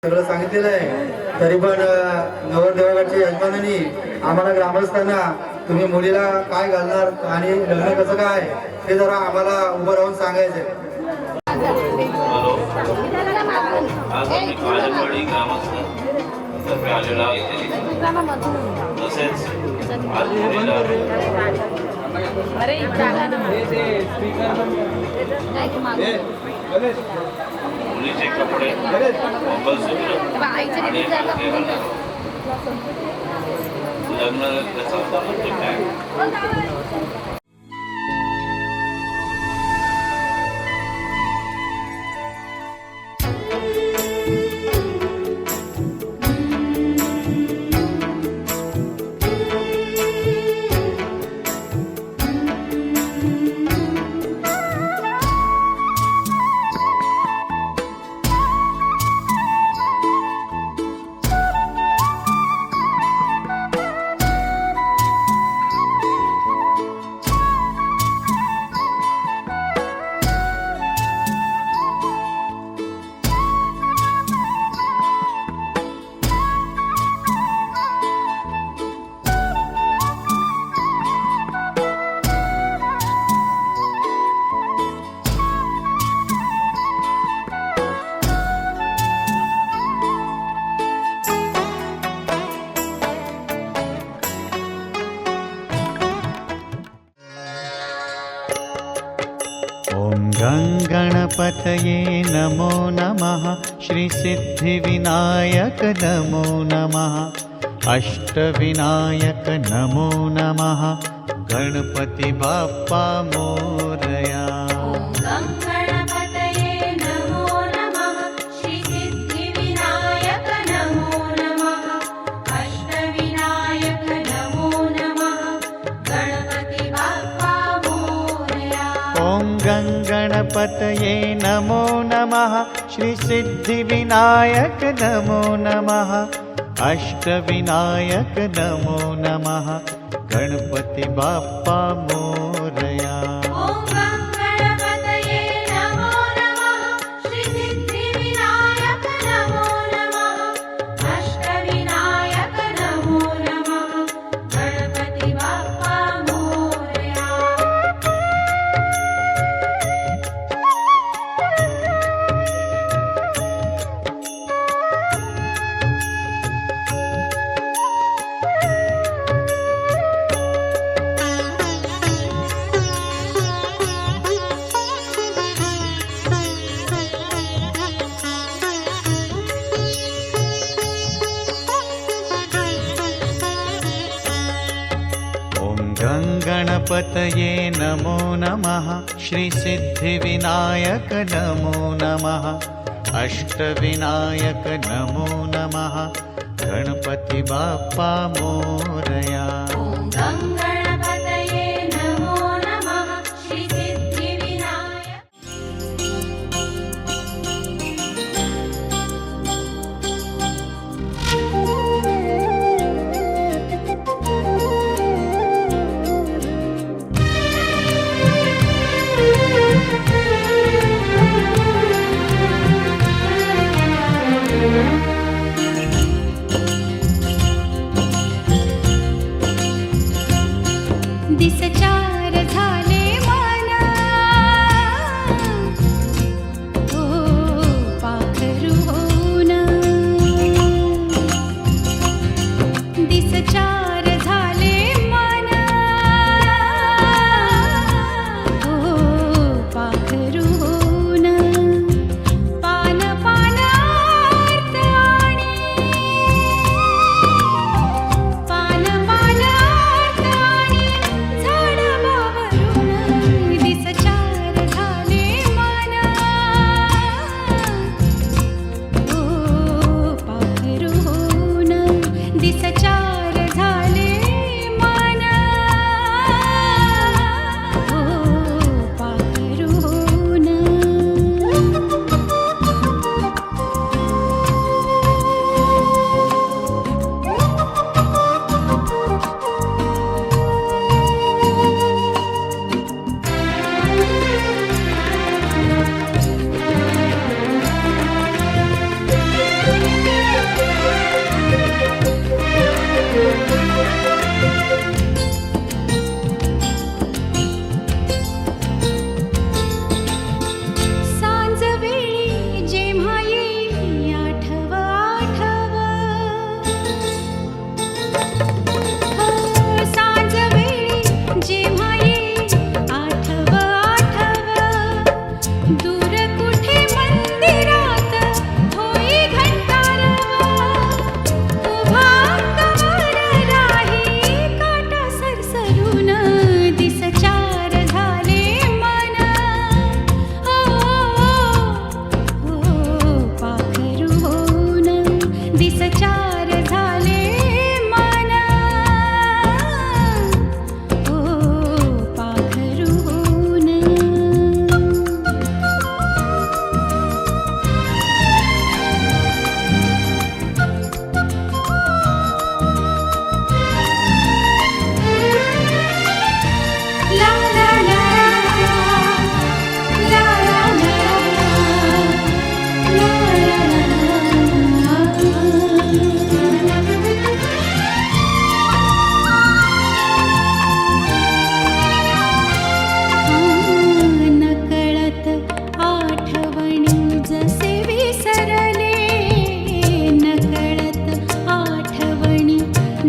सगळं सांगितलेलं आहे, तरी पण नवरदेवाची यजमानांनी आम्हाला ग्रामस्थांना तुम्ही मुलीला काय घालणार आणि लग्न कसं काय ते जरा आम्हाला उभं राहून सांगायचंय. आज आम्ही काळजवाडी ग्रामस्थांतर्फे आलेलो आहोत. तसेच आज मुलीला मुलीचे कपडे, मंगळसूत्र आणि लग्न कसं होतं म्हणजे काय. गणपतये नमो नमः, श्री सिद्धिविनायक नमो नमः, अष्टविनायक नमो नमः, गणपति बाप्पा मोरया. गणपतये नमो नमः, श्री सिद्धिविनायक नमो नमः, अष्टविनायक नमो नमः, गणपति बाप्पा मोरया. गणपतये नमो नमः, श्री सिद्धिविनायक नमो नमः, अष्टविनायक नमो नमः, गणपति बाप्पा मोरया. दिसचार झाले मना ओ पाखरू होऊन, दिसचार झाले मना ओ पाखरू होऊन, पान पानार्थ आणि पान पानार्थ आणि दिसचार झाले मना ओ पाखरू होऊन, दिसचार झाले मना ओ पाखरू होऊन.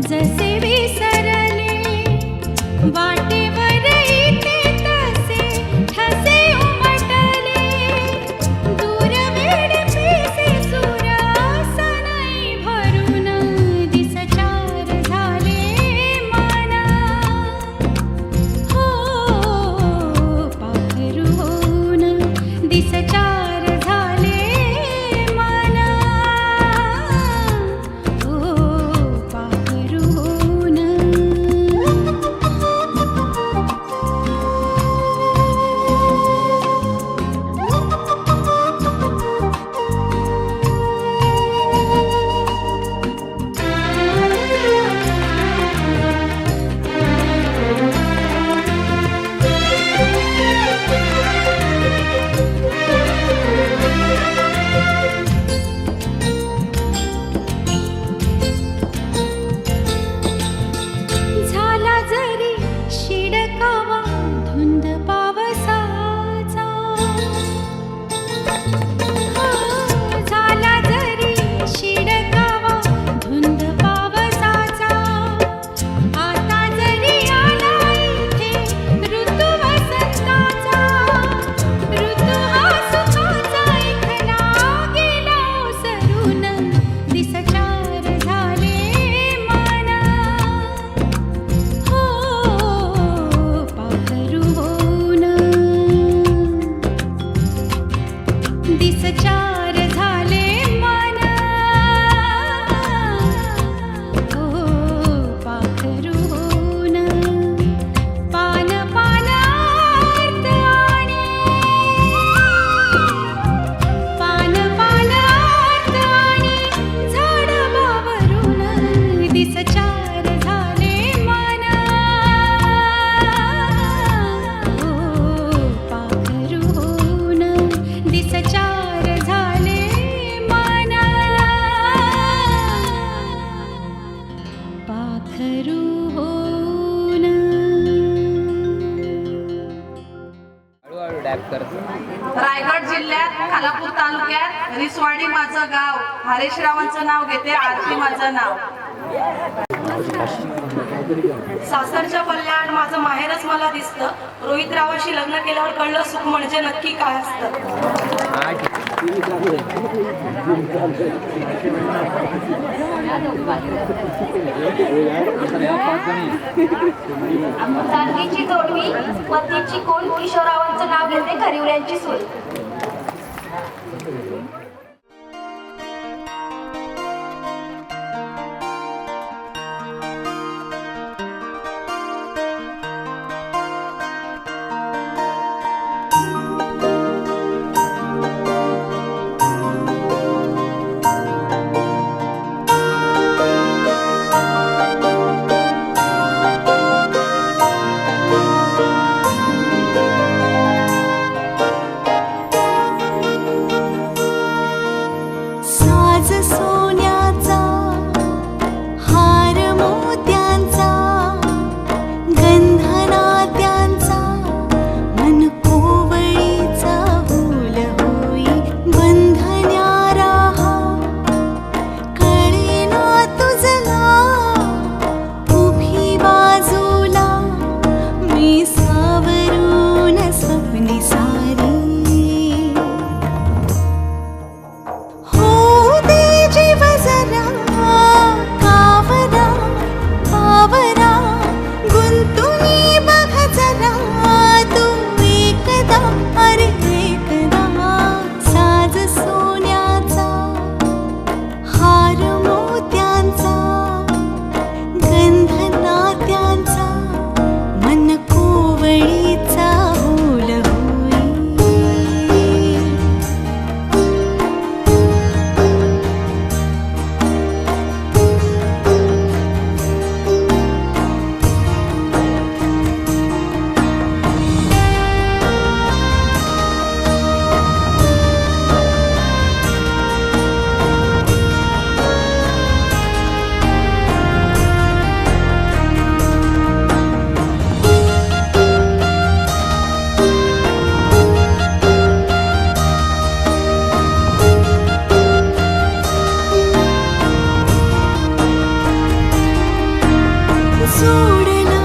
जसे विसरले वाटेवर इथे तसे ठसे उमटले दूर वेड पिसे सुरासनई भरून दिसचार झाले मना हो पाखरू होऊन दिसचार झाले मना हो पाखरू होऊन झाला जरी शिडकावा धुंद पावसाचा झाला जरी शिडकावा धुंद पावसाचा आता जरी आला इथे ऋतू वसंताचा ऋतू हा सुखाचा इथला गेला ओसरून दिसचार झाले मना हो पाखरू होऊन दिसचार झाले मना हो पाखरू होऊन पान पानार्थ आणि पान पानार्थ आणि झाडावरून दिसचार झाले मना हो पाखरू होऊन दिसचार झाले मना पाखरू होऊन रायगड जिल्ह्यात खालापूर तालुक्यात रिसवाडी माझं गाव. हरेशरावांचं नाव घेते, आरती माझं नाव. सासरच्या पल्ल्याआड माझं माहेरच मला दिसतं. रोहितरावाशी लग्न केल्यावर कळलं सुख म्हणजे नक्की काय असतं. जानकीची जोडवी पत्नीची कोण किशोररावांचं नाव घेते, खरिवड्यांची सून. सोडला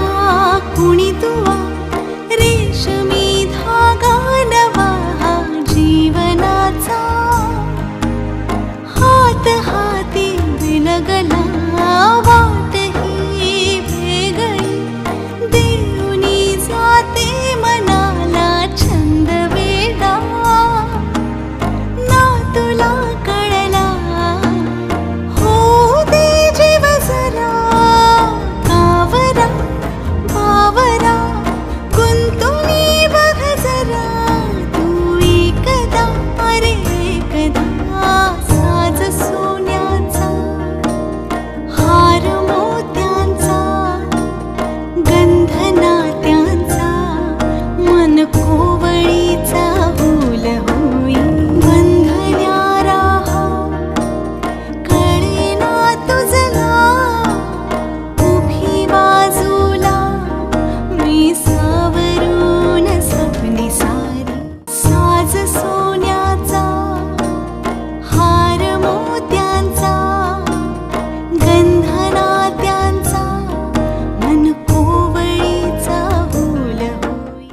कुणी तुवा रेशमी धागा नवा हा जीवनाचा हात हाती विलगला वाट ही वेगळी देऊनी जाते मनाला छंद वेडा ना तुला कळला हो दे जीव जरा कावरा बावरा गुंतुनी बघ जरा तू एकदा अरे एकदा साज सोन्याचा हार मोत्यांचा गंध नात्यांचा मन कोवळीचा भूल होई बंधन्या राहा कळेना तुझला उभी बाजूला मी सावरून स्वप्नी सारी साज सोन्याचा हार मोत्यांचा गंध नात्यांचा मन कोवळीचा भूल होई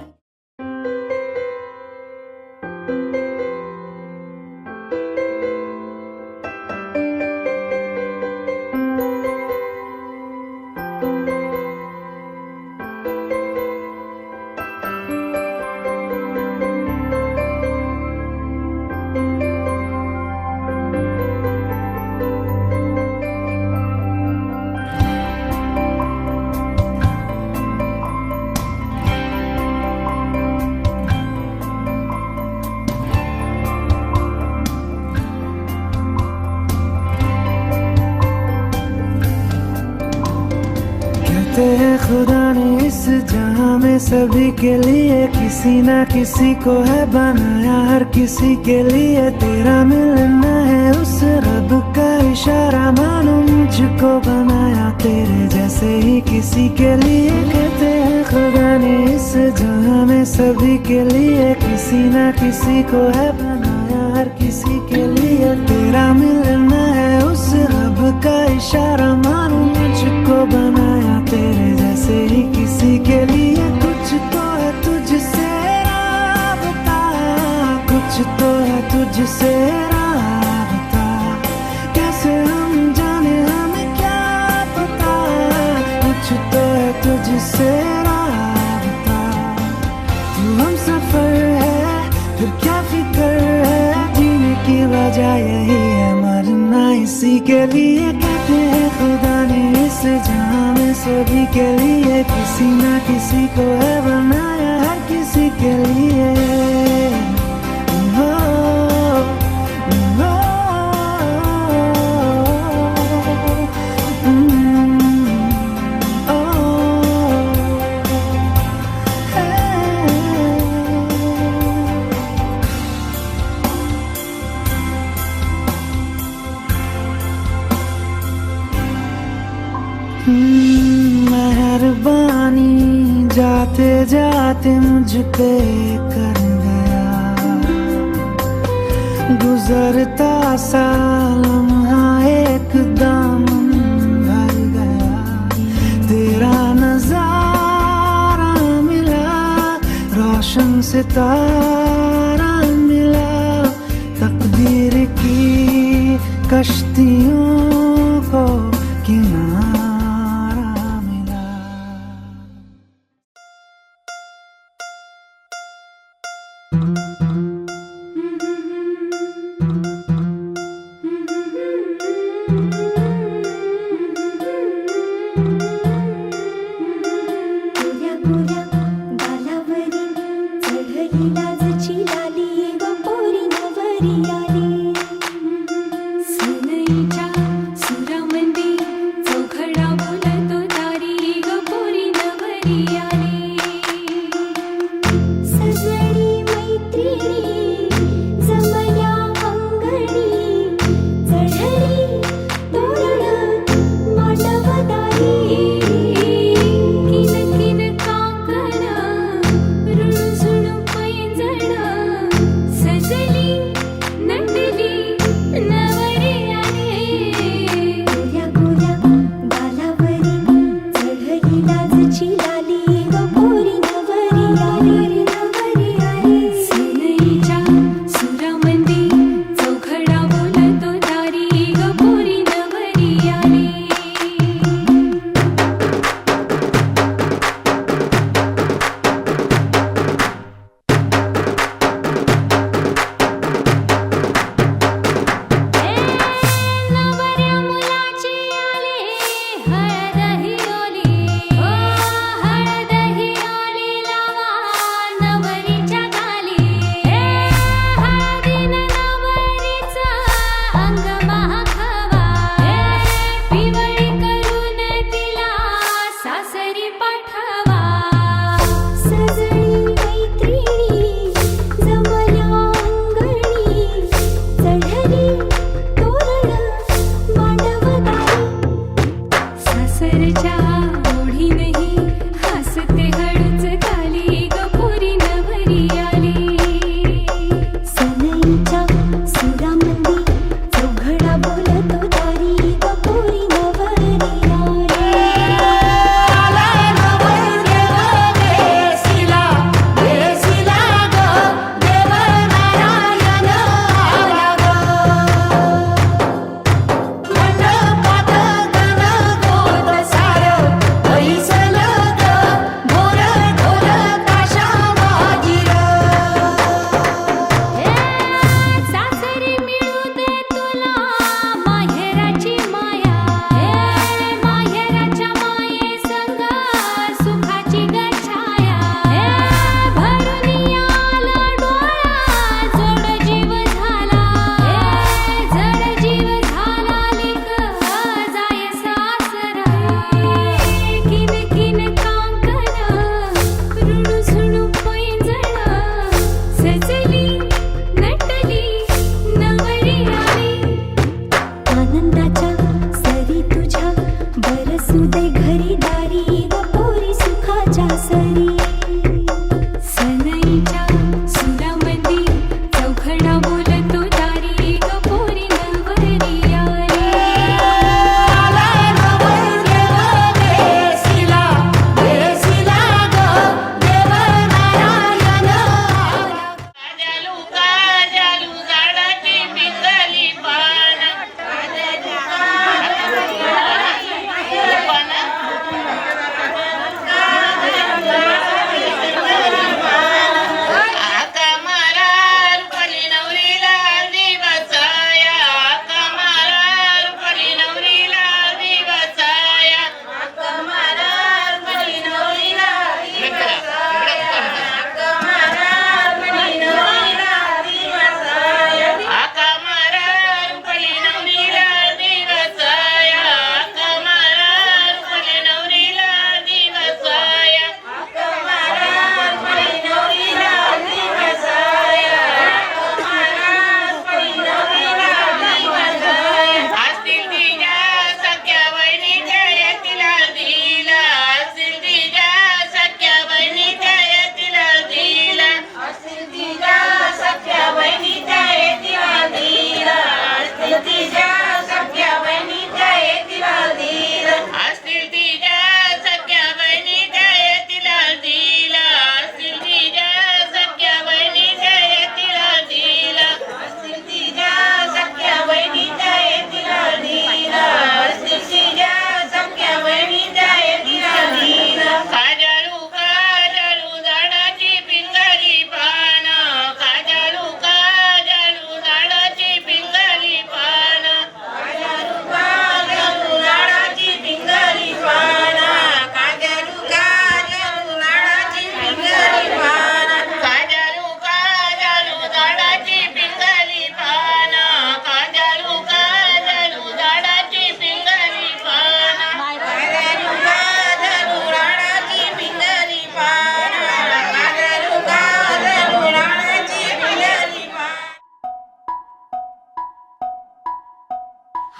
कहते हैं खुदा ने इस जहां में सभी के लिए किसी ना किसी को है बनाया हर किसी के लिए तेरा मिलना है उस रब का इशारा मानो मुझको बनाया तेरे जैसे ही किसी के लिए कहते हैं खुदा ने इस जहां में सभी के लिए किसी ना किसी को है बनाया हर किसी के लिए तेरा मिलना है उस रब का इशारा मानो मुझको बनाया तेरे जैसे ही किसी के लिए कुछ तो है तुझसे राबता कुछ तो है तुझसे राबता कैसे हम जाने हमें क्या पता कुछ तो है तुझसे राबता तू हम सफर है फिर क्या फिक्र है जीने की वजह यही है मरना इसी के लिए कहते हैं खुदा ने इस जहां में सभी के लिए किसी ना किसी को है बनाया हर किसी के लिए ओ, ओ, मेहरबानी जाते जाते मुझ पे कर गया गुजरता सा लम्हा एकदम भर गया तेरा नजारा मिला रोशन सितारा मिला तकदीर की कश्तियों को किनारा मिला गोऱ्या गोऱ्या गालावरी चढली लाजची लाली व पोरी नवरी आली सनईच्या सुरामध्ये चौघ सनईच्या ओढीनही हसते हळूच खाली गपुरी नवरी आली. सनईच्या सुरामंदी चौघडा बोलतो दारी गपुरी नवरी आली. सासरी मिळू दे तुला माहेराची माया. माहेराच्या माये संग सुखाची गछाया. भरून आला डोळा जड जीव झाला. जड जीव झाला लेक जाय सासरा. किन किन कांकण ऋणू झुणू पैंजण सजली नटली नवरी आली. आनंदाच्या सरी तुझ्या बरसू दे घरी दारी व पोरी सुखाच्या सरी. सनईच्या सुरामंदी चौघडा बोलतो दारी व पोरी नवरी आली.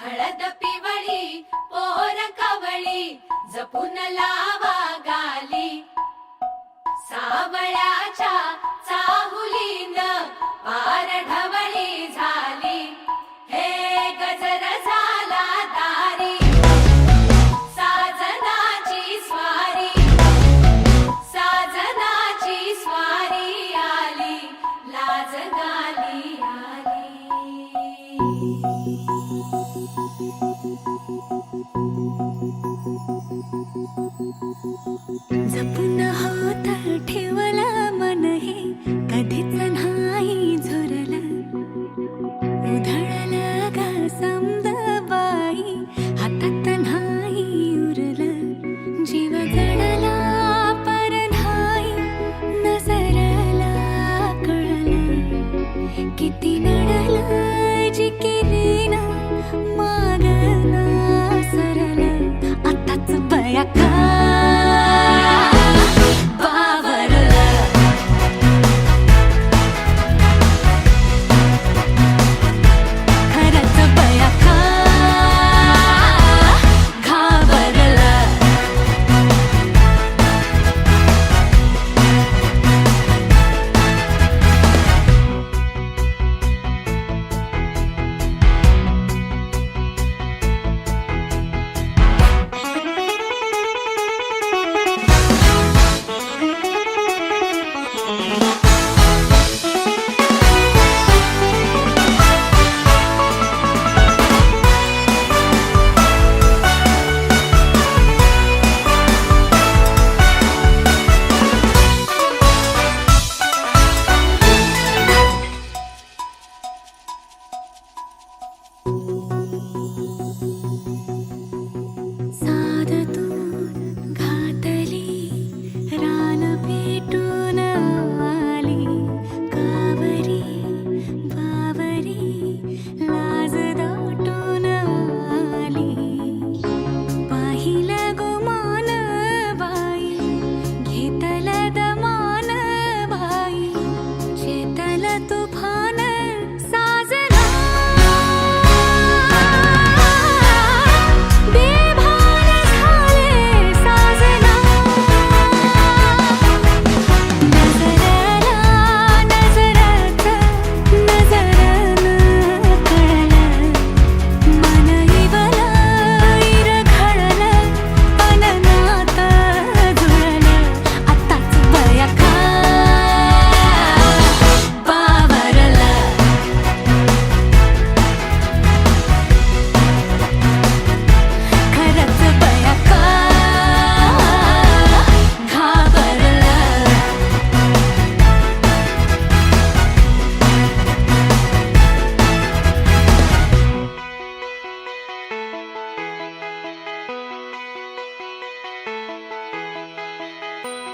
हळद पिवळी पोर कवळी जपून लावा गाली. सावळ्याच्या चाहुलीन पार ढवळी झाली. हे गजर झाला दारी साजनाची स्वारी. साजनाची स्वारी आली लाज गाली आली. जपून होत ठेवलं मन हे कधीच नाही झुरलं. उधळलं ग समद बाई हातात नाही उरलं. जीव जडला पर नाही नजरला कळलं. किती नडलं जी केली ना मागना सरलं. आताच बया का खरंच बया का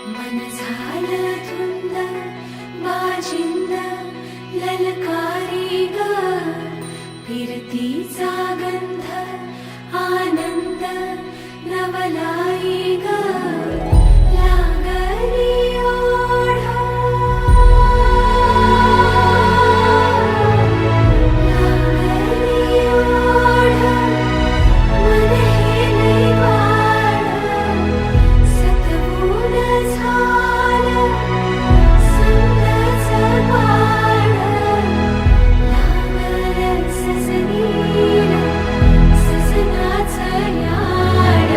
मन झालं धुंद बाजिंद ललकारी ग फिरतीचा गंध आनंद नवलाई ग लागली ओढा लागली ओढा मन हे लई वाढ सतबूड झालं समजाचं पाड लागलं सजनीला सजनाचं याड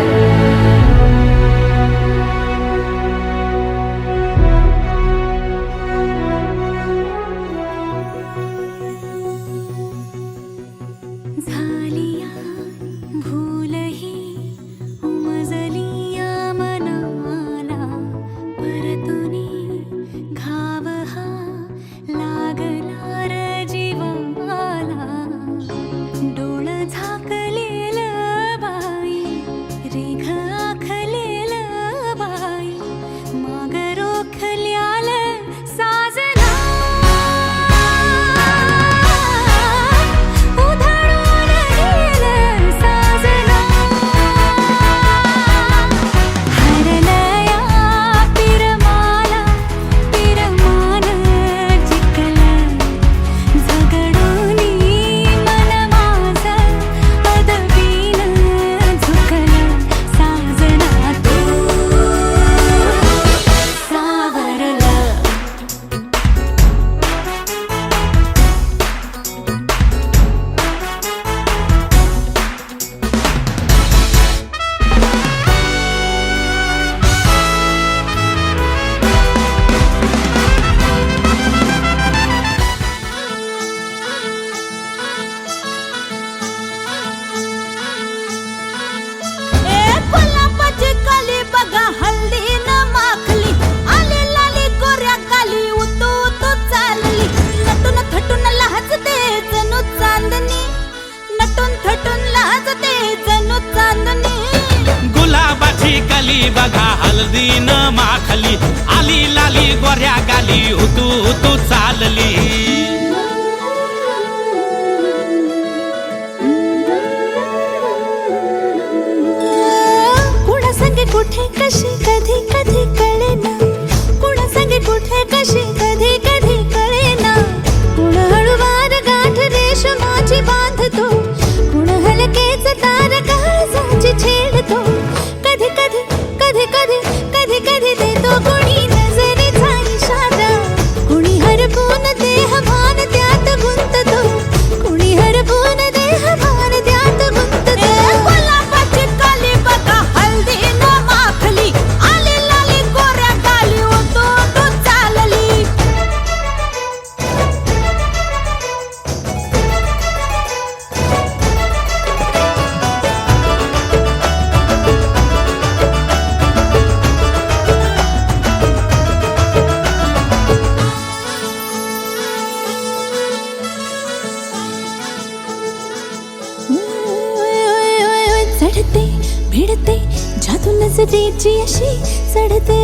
झालिया भूलही उमजलिया मनाला परतुनी घाव हा लागला र जीवाला डोळ झाकलेलं बाई रेघ आखलेलं बाई माग रोखल्याल साजना उधळून गेलं साजना हरलया पिरमाला पिरमान जिंकलं झगडूनी मन माझं पदवीनं झुकलं साजना तू सावरलं गुलाबाची काली बघा हल्दी न माखली आली लाली गोऱ्या काली उतू उतू चालली नटून थटून लाजते जणू चांदणी नटून थटून लाजते जणू चांदणी गुलाबाची कली बघा हल्दी न माखली आली लाली गोऱ्या गाली उतू उतू चालली कुणा संगे कुठे कशी कधी कधी कळेना कुणा संगे कुठे कशी कधी कधी कळेना कुण हळूवार गाठ रेशमाची बांधतो कुण हलकेच तार काळजाची छेडतो कधी कधी कधी कधी कधी कधी देतो कुणी नजरेचा इशारा कुणी हरपून देह भान त्यात गुंततो कुणी हरपून देह भान त्यात गुंततो गुलाबाची काली बघा हल्दी न माखली आली लाली गोऱ्या गाली उतू उतू चालली चढते भिडते जादू नजरेची अशी चढते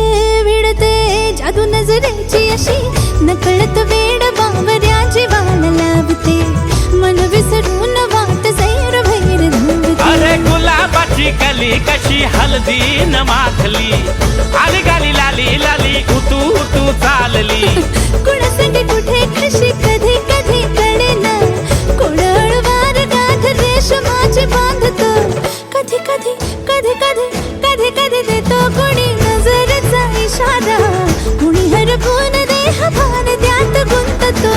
भिडते जादू नजरेची अशी नकळत वेड बावऱ्या जीवाला लावते मन विसरून वाट सैर भैर धावते अरे गुलाबाची कली कशी हल्दी न माखली आली गाली लाली लाली उतू उतू चालली कुणा संगे कुठे कशी कधी कधी कळेना कुण हळूवार गाठ रेशमाची बांधतो कधी कधी कधी कधी कधी कधी देतो कुणी नजरेचा इशारा कुणी हरपून देह भान त्यात गुंततो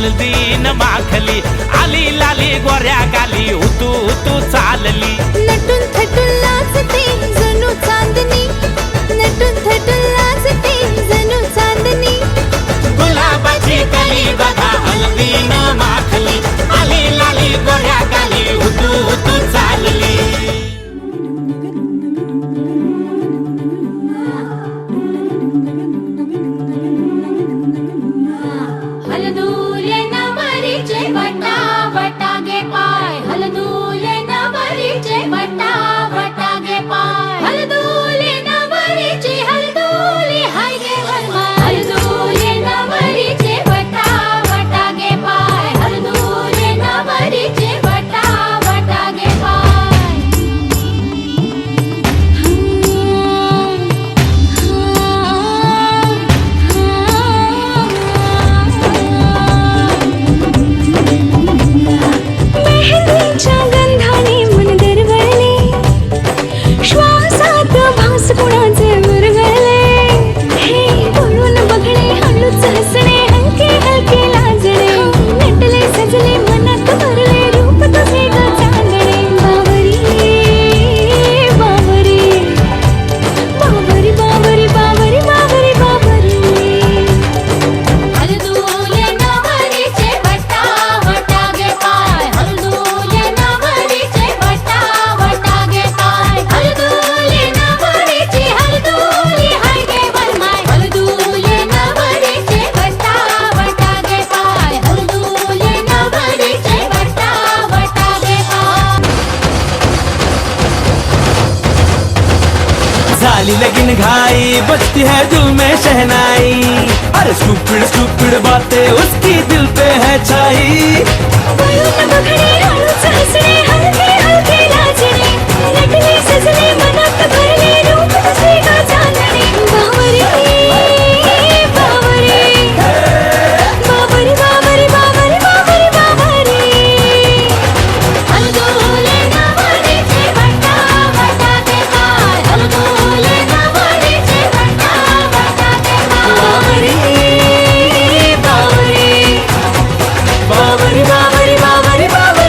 हल्दीन माखली आली लाली गोऱ्या गाली उतू उतू चालली नटून थटून लाजते जणू चांदणी नटून थटून लाजते जणू चांदणी गुलाबाची कली बघा हल्दीन माखली आली लाली गोऱ्या गाली उतू उतू चालली हलदूले नवरीचे बटा बटा गे पाय हलदूले नवरीचे बटा बटा गे पाय हलदूले नवरीचे हलदूले हाय गे हनुमान हलदूले नवरीचे बटा बटा गे पाय हलदूले नवरीचे बटा बटा गे पाय मेहंदीच्या गंधाने मन दरवळले श्वासात भास कुणाचे मुरगळले हे बोलून बघणे हळूच हसणे हलके हलके लाजणे नटले सजले मनात भरले रूप तुझे ग चांदणे बावरी बावरी बावरी बावरी बावरी बावरी बावरी हलदूले नवरीचे बटा बटा गे पाय हलदूले नवरीचे बटा बटा गे पाय हलदूले नवरीचे हलदूले हाय गे वरमाय हलदूले नवरीचे बटा बटा गे पाय हलदूले नवरीचे बटा बटा गे पाय झाली लगीन घाई बजती है दिल में शहनाई अरे स्टूपिड स्टूपिड बातें उसकी दिल पे है छाई बोलून बघणे हळूच हसणे हलके हलके लाजणे नटले सजले मनात भरले रूप तुझे ग चांदणे बावरी बावरी बावरी बावरी बावरी बावरी बावरी हलदूले नवरीचे बटा बटा गे पाय हलदूले नवरीचे बटा बटा गे पाय बावरी बावरी बावरी बावरी बावरी बावरी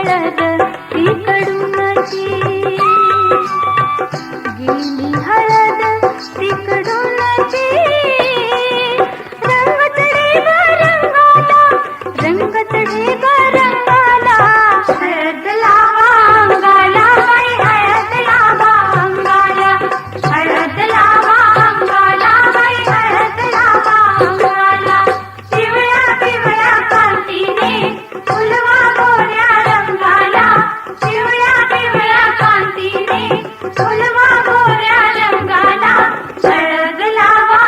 हळद तिकडूनची गेली हळद तिकडूनची रंग चढे ग रंगाला रंग चढे ग रंगाला हळद लावा अंगाला बाई हळद लावा अंगाला हळद लावा अंगाला बाई हळद लावा अंगाला पिवळ्या पिवळ्या कांतीने फुलवा गोऱ्या रंगाला पिवळ्या पिवळ्या कांतीने फुलवा गोऱ्या रंगाला हळद लावा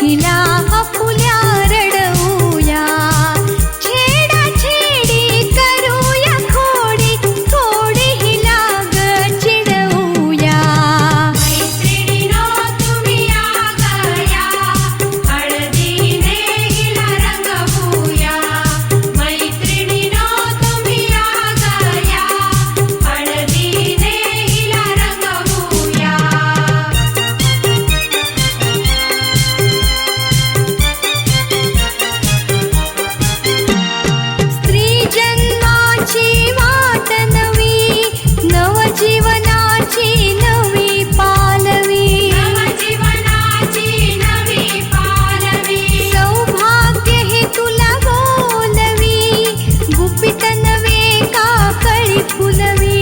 हिला आपुल्या रडवूया, छेडा छेडी करूया खोडी, थोडी हिला ग चिडवूया. मैत्रिणीनो तुम्ही या गया, हळदीने हिला रंगवूया. मैत्रिणीनो तुम्ही या गया, हळदीने हिला रंगवूया. स्त्री जन्माची वाट नवी, नवजीवनाची नवी पालवी. नवजीवनाची नवी पालवी. सौभाग्य हे तुला बोलवी, गुपित नवे का कळी फुलवी.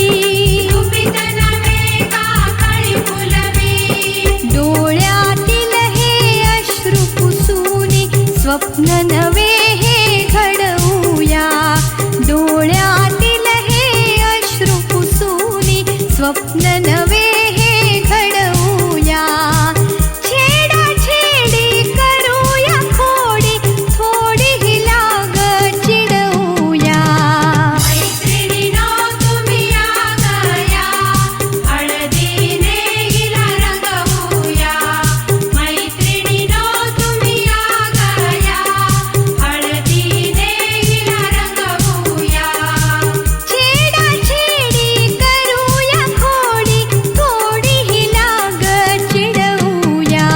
गुपित नवे का कळी फुलवी. डोळ्यातील हे अश्रू पुसूनी, स्वप्न नवे हे घडवूया. डोळ्यातील हे अश्रू पुसूनी, स्वप्न नवे हे घडवूया. छेडा छेडी करूया खोडी, थोडी हिला ग चिडवूया. मैत्रिणीनो तुम्ही या गया, हळदीने हिला रंगवूया. मैत्रिणीनो तुम्ही या गया, हळदीने हिला रंगवूया. छेडा छेडी करूया खोडी, थोडी हिला ग चिडवूया.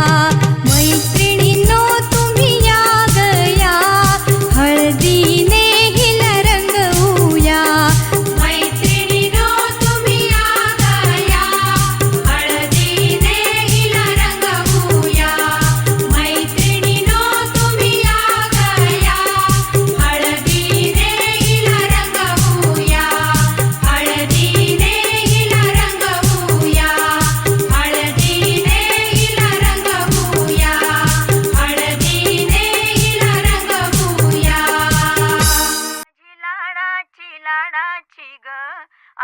मैत्रिणीनो तुम्ही या गया, हळदीने हिला रंगवूया. मैत्रिणीनो तुम्ही या गया, हळदीने हिला रंगवूया. मैत्रिणीनो तुम्ही या गया, हळदीने हिला रंगवूया. हळदीने हिला रंगवूया. हळदीने हिला रंगवूया. हळदीने हिला रंगवूया. लाडाची लाडाची ग,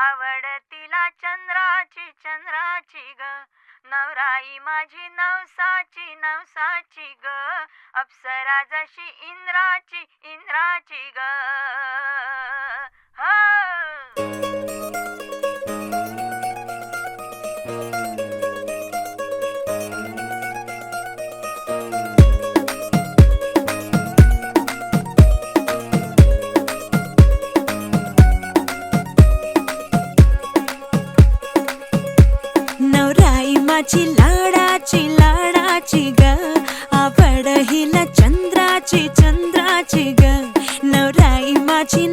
आवड तिला चंद्राची चंद्राची ग. नवराई माझी नवसाची नवसाची ग, अप्सरा जशी इंद्राची इंद्राची ग. नवराई माझी लाडाची लाडाची ग, आवड हिला चंद्राची चंद्राची ग. नवराई माझी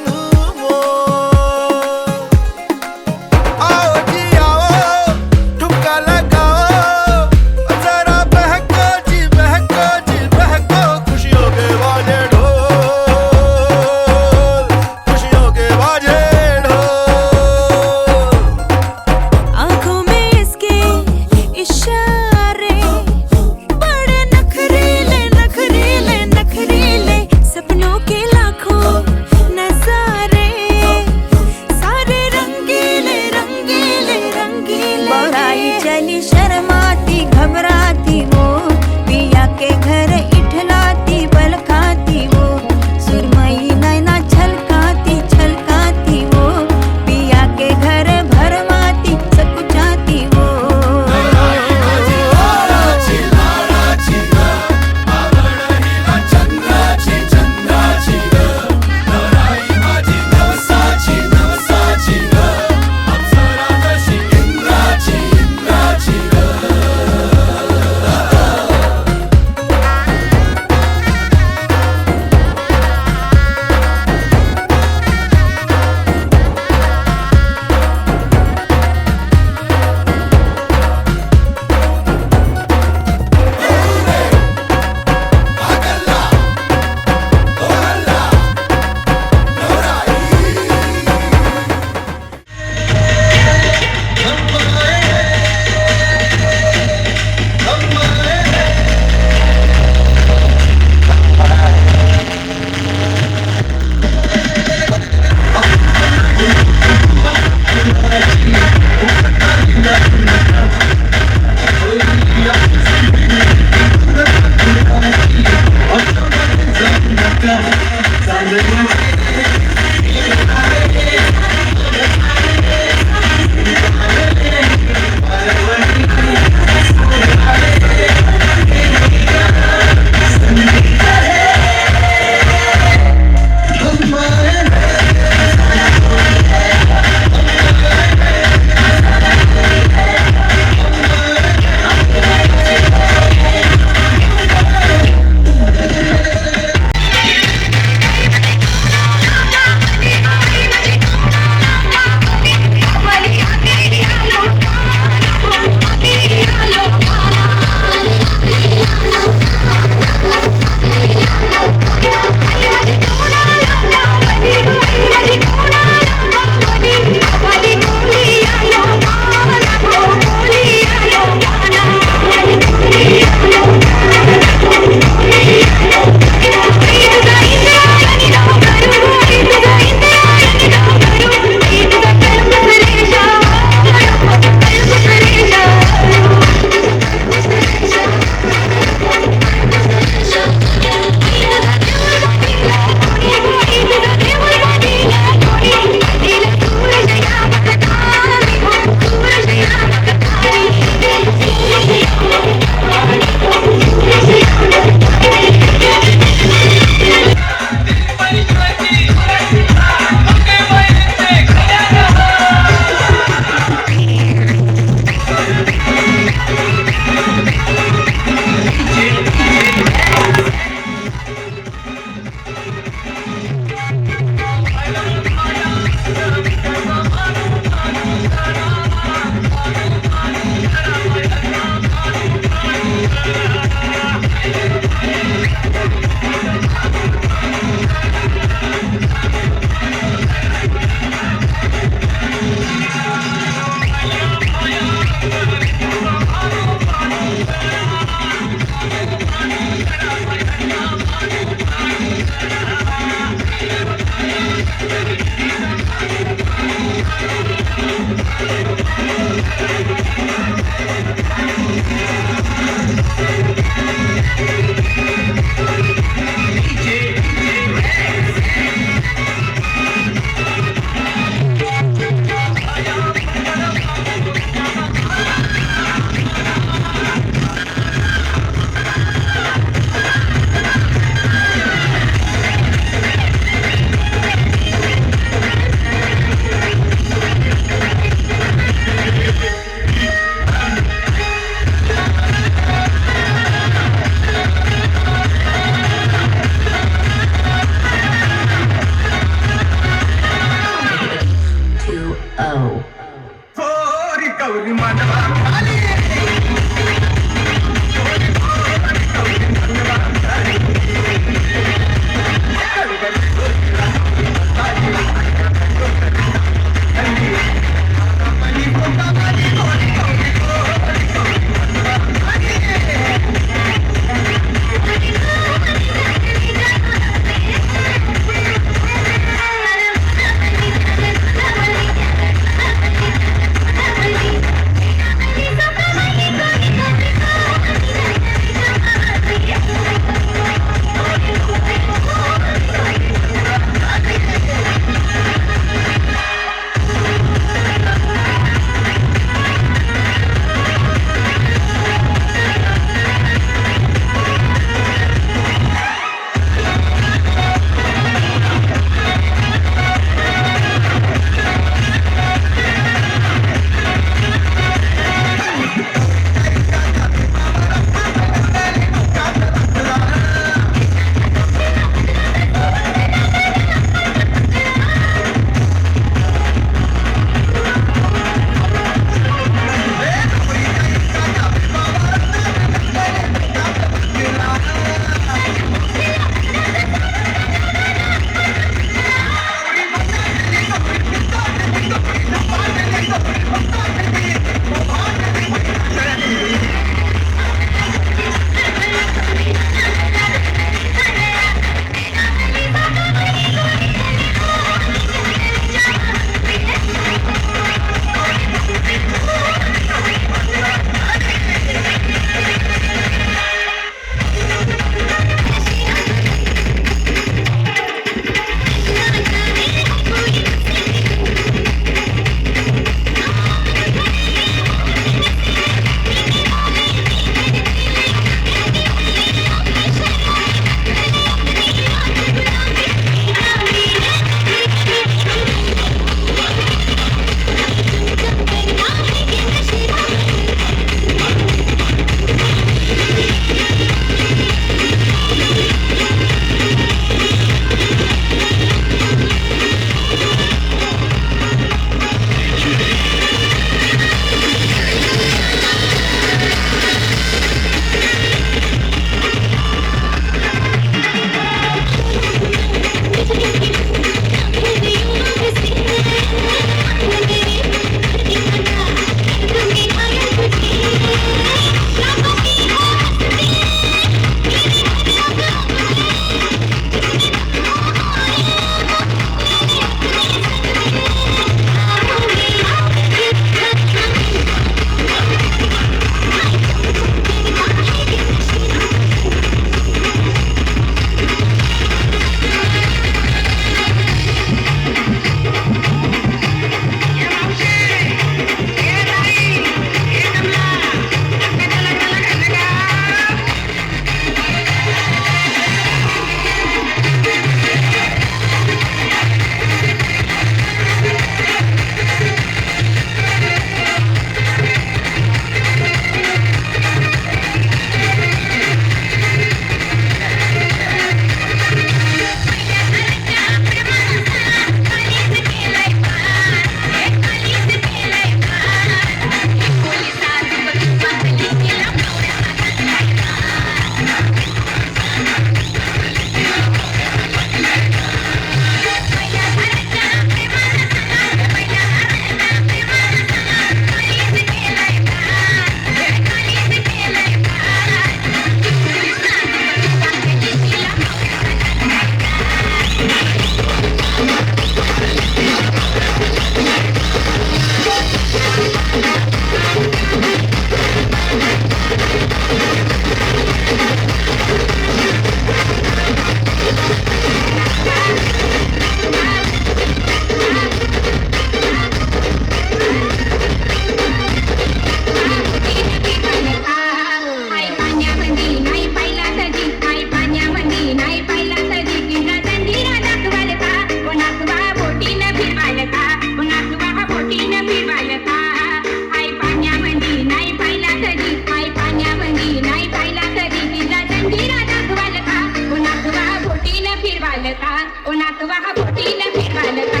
घालता उन्हात वाहा बोटीला मी घालता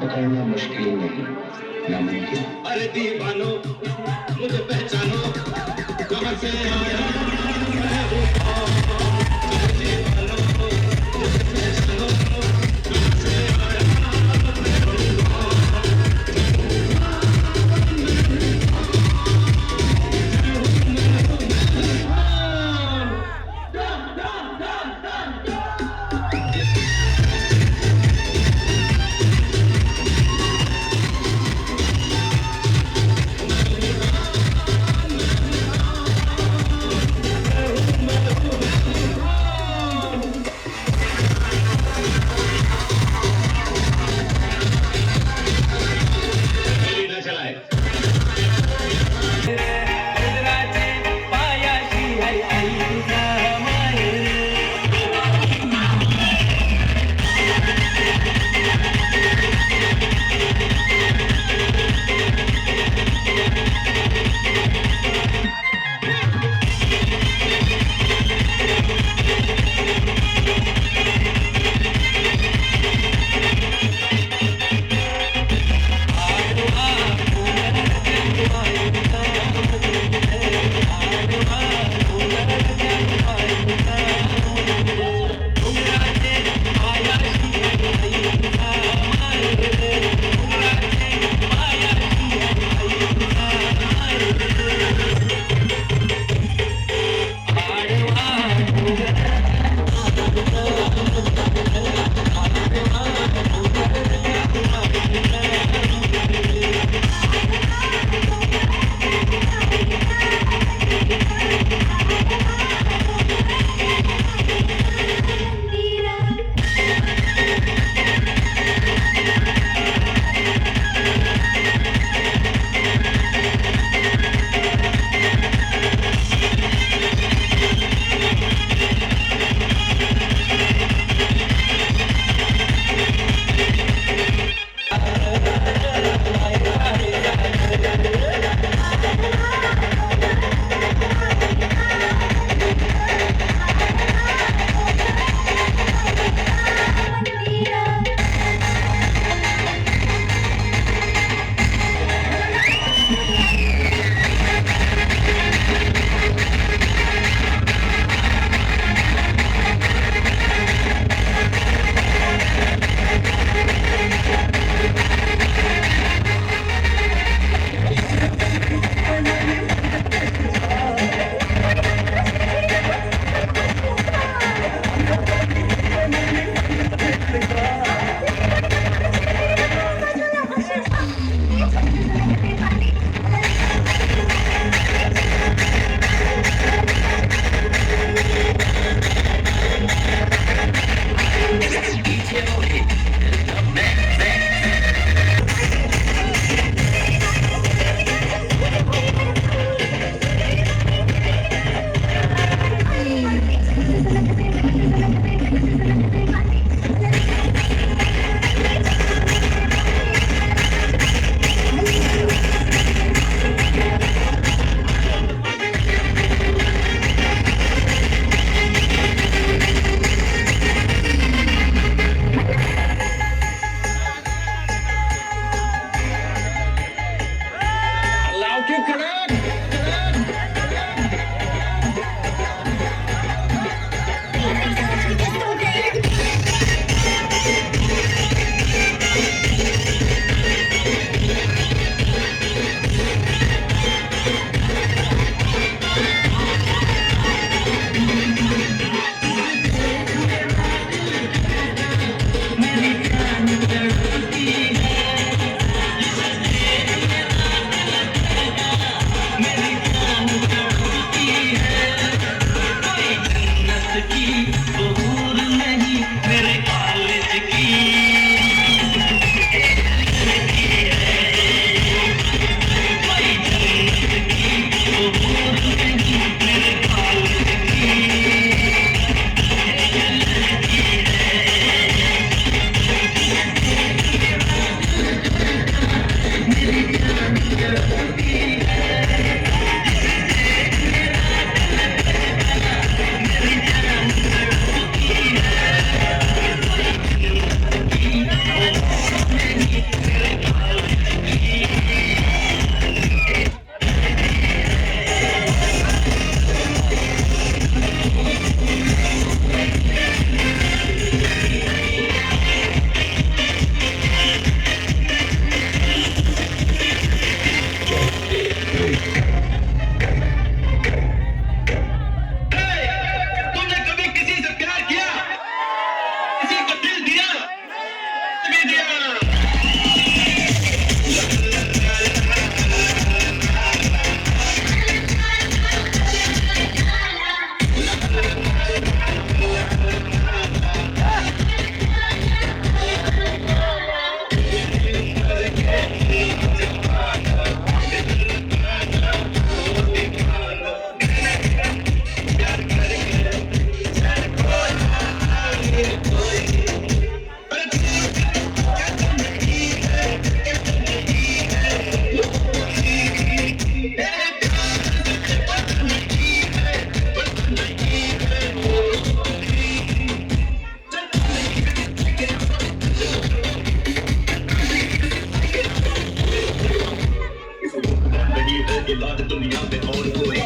पकड़ना मुश्किल नहीं नामुमकिन। अरे दीवानो मुझे पहचानो कहाँ से आया मैं हूँ अरे दीवानो मुझे पहचानो कहाँ से आया मैं हूँ दुनिया में और कोई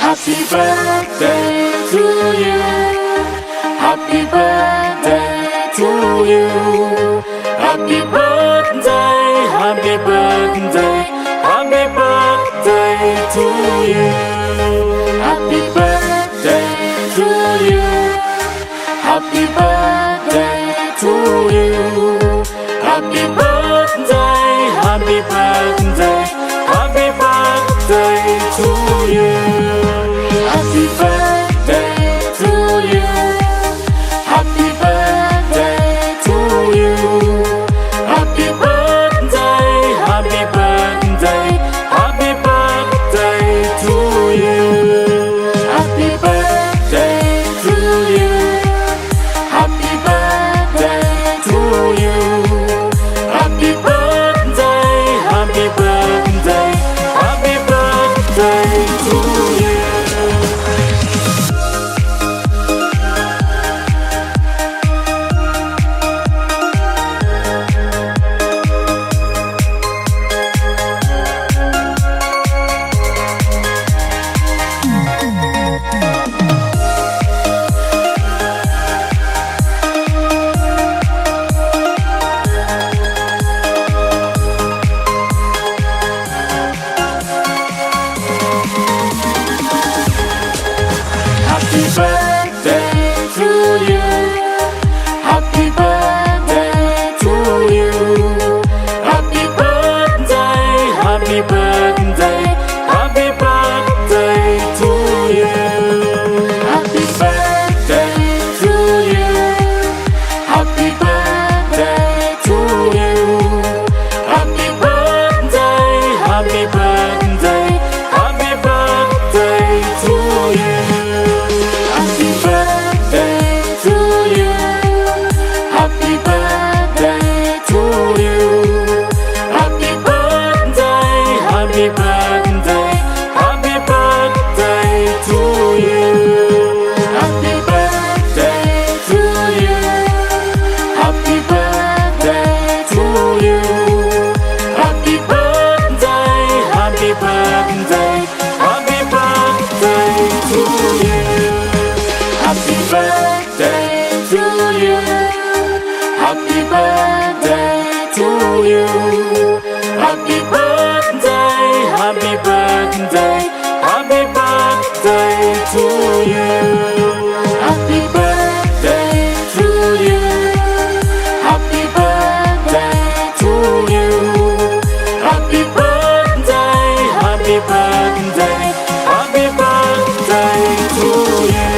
Happy birthday to you. Happy birthday to you. Happy birthday, happy birthday, happy birthday to you. Happy birthday to you. Happy birthday to you. Happy birthday, happy birthday, happy birthday to you. Happy birthday to you. Happy birthday to you. Happy birthday, happy birthday, happy birthday to you. Happy birthday to you. you. Happy birthday, happy birthday, happy birthday to you. Happy birthday to you. Happy birthday to you. Happy birthday, happy birthday, happy birthday to you.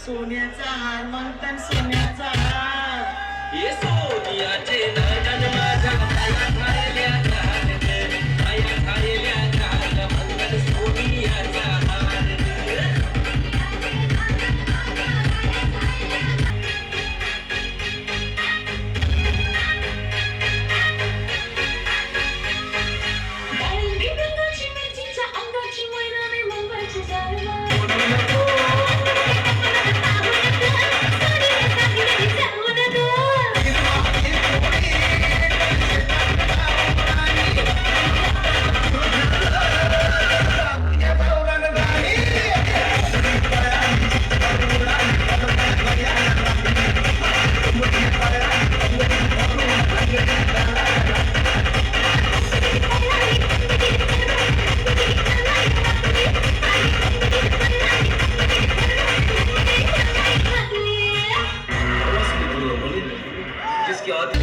सोन्याचा हार मागतात सोन्याचा हार ये सोनियाचे नयन माझ्या पाया खायल्या घाल पाया खायल्या घाल मंगल सोनियाचा हार अंगाची मैराने मुंबईची जायला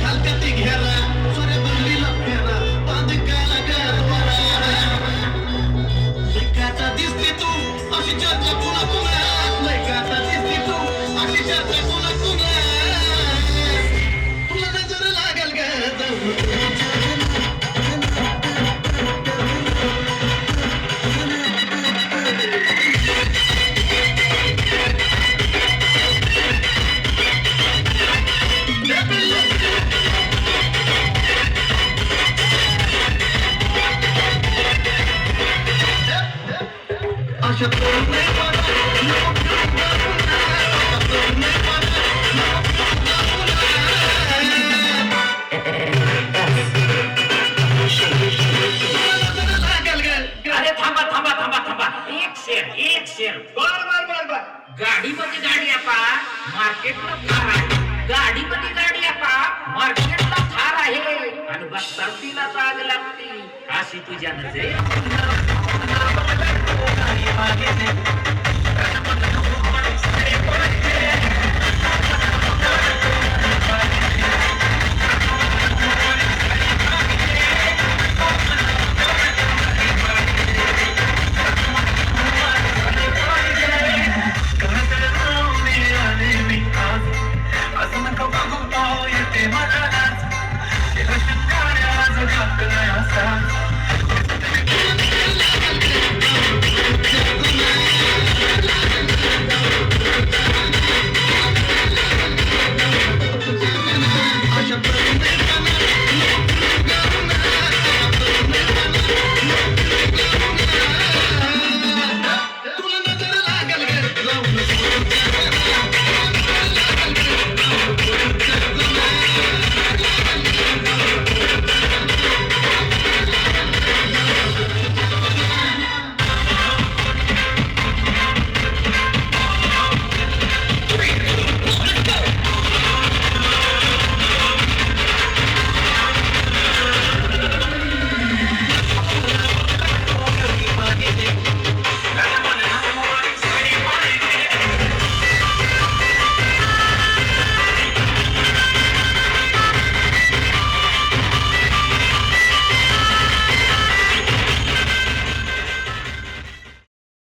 हलकती घेरा सोरे बंदीला फेरा बांध काला गरबरा लेकाता दिसती तू अशी चर्चा पुन्हा पुन्हा लेकाता दिसती तू अशी चर्चा पुन्हा पुन्हा तुला नजर लागल अशा अरे थांबा थांबा थांबा थांबा एक शेर बर गाडीमध्ये गाडी आपा मार्केटला थार आहे गाडीमध्ये गाडी आपा मार्केटला थार आहे आणि बस धरतीला जाग लागती अशी तुझ्या नजरे